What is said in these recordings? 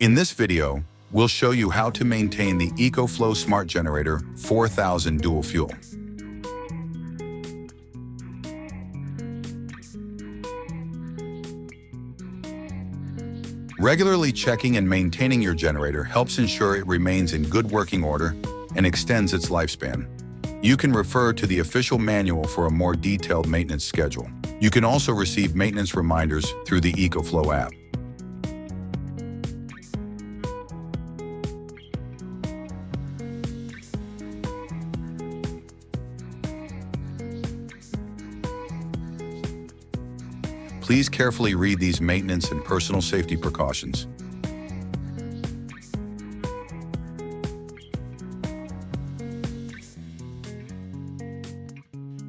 In this video, we'll show you how to maintain the EcoFlow Smart Generator 4000 dual fuel. Regularly checking and maintaining your generator helps ensure it remains in good working order and extends its lifespan. You can refer to the official manual for a more detailed maintenance schedule. You can also receive maintenance reminders through the EcoFlow app. Please carefully read these maintenance and personal safety precautions.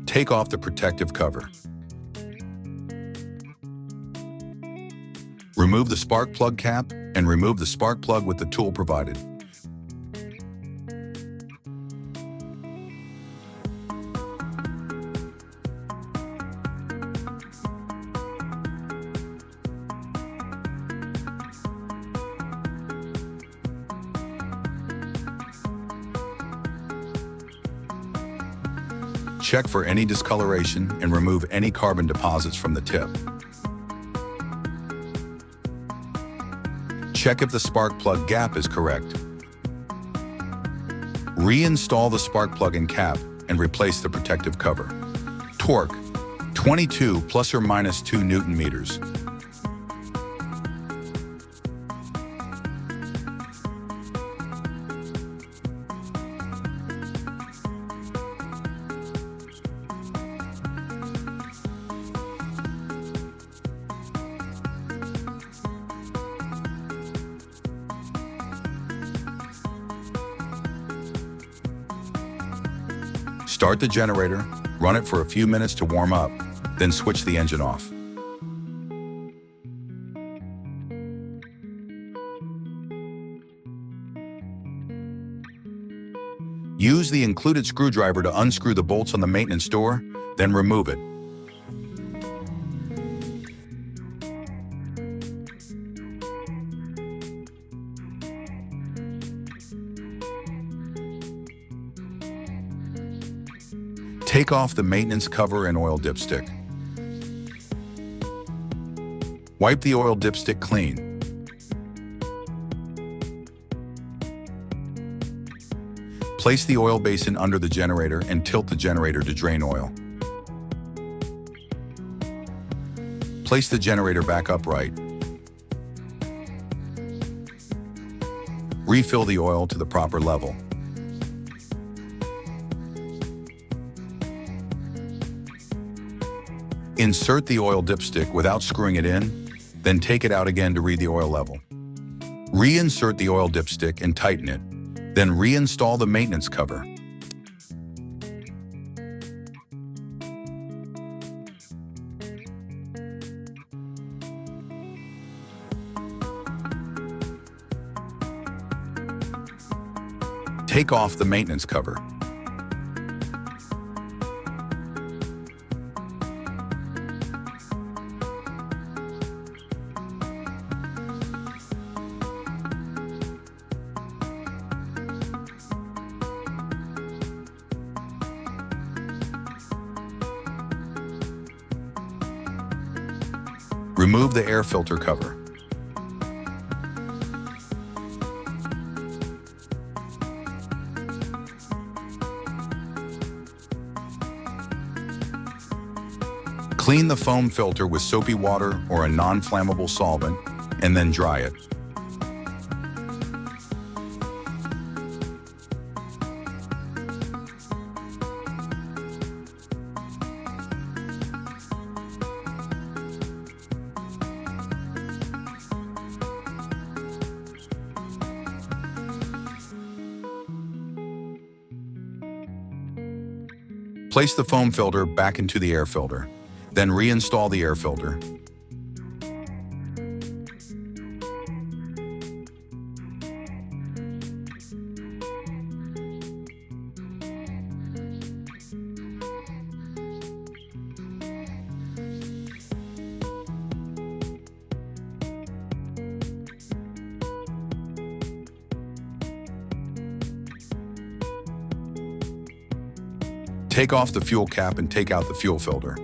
Take off the protective cover. Remove the spark plug cap and remove the spark plug with the tool provided. Check for any discoloration and remove any carbon deposits from the tip. Check if the spark plug gap is correct. Reinstall the spark plug and cap and replace the protective cover. Torque, 22 plus or minus 2 Newton meters. Start the generator, run it for a few minutes to warm up, then switch the engine off. Use the included screwdriver to unscrew the bolts on the maintenance door, then remove it. Take off the maintenance cover and oil dipstick. Wipe the oil dipstick clean. Place the oil basin under the generator and tilt the generator to drain oil. Place the generator back upright. Refill the oil to the proper level. Insert the oil dipstick without screwing it in, then take it out again to read the oil level. Reinsert the oil dipstick and tighten it, then reinstall the maintenance cover. Take off the maintenance cover. Remove the air filter cover. Clean the foam filter with soapy water or a non-flammable solvent, and then dry it. Place the foam filter back into the air filter, then reinstall the air filter. Take off the fuel cap and take out the fuel filter.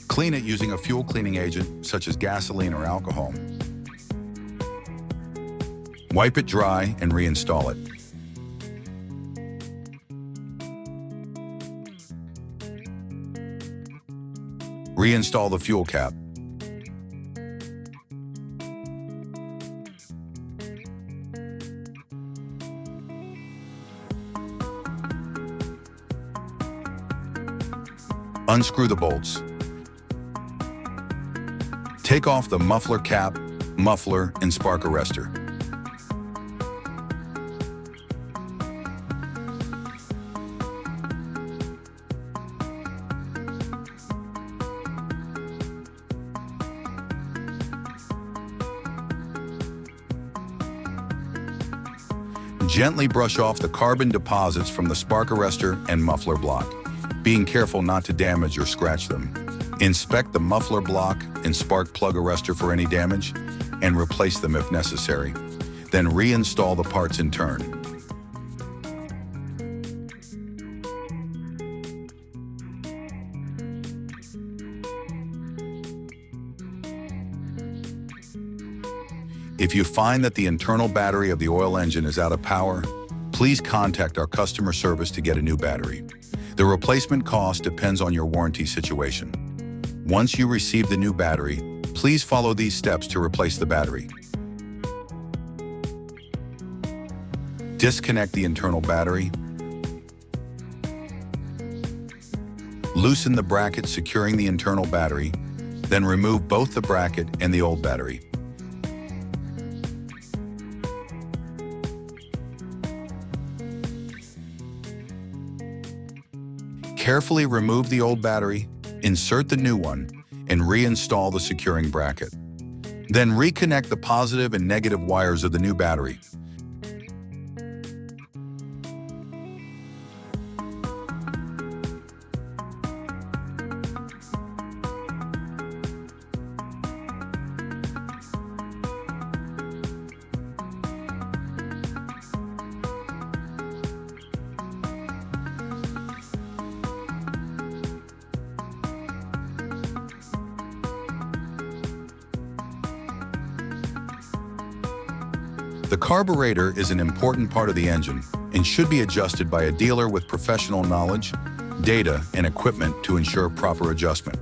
Clean it using a fuel cleaning agent such as gasoline or alcohol. Wipe it dry and reinstall it. Reinstall the fuel cap. Unscrew the bolts. Take off the muffler cap, muffler, and spark arrestor. Gently brush off the carbon deposits from the spark arrestor and muffler block, being careful not to damage or scratch them. Inspect the muffler block and spark plug arrestor for any damage and replace them if necessary. Then reinstall the parts in turn. If you find that the internal battery of the oil engine is out of power, please contact our customer service to get a new battery. The replacement cost depends on your warranty situation. Once you receive the new battery, please follow these steps to replace the battery. Disconnect the internal battery. Loosen the bracket securing the internal battery, then remove both the bracket and the old battery. Carefully remove the old battery, insert the new one, and reinstall the securing bracket. Then reconnect the positive and negative wires of the new battery. The carburetor is an important part of the engine and should be adjusted by a dealer with professional knowledge, data, and equipment to ensure proper adjustment.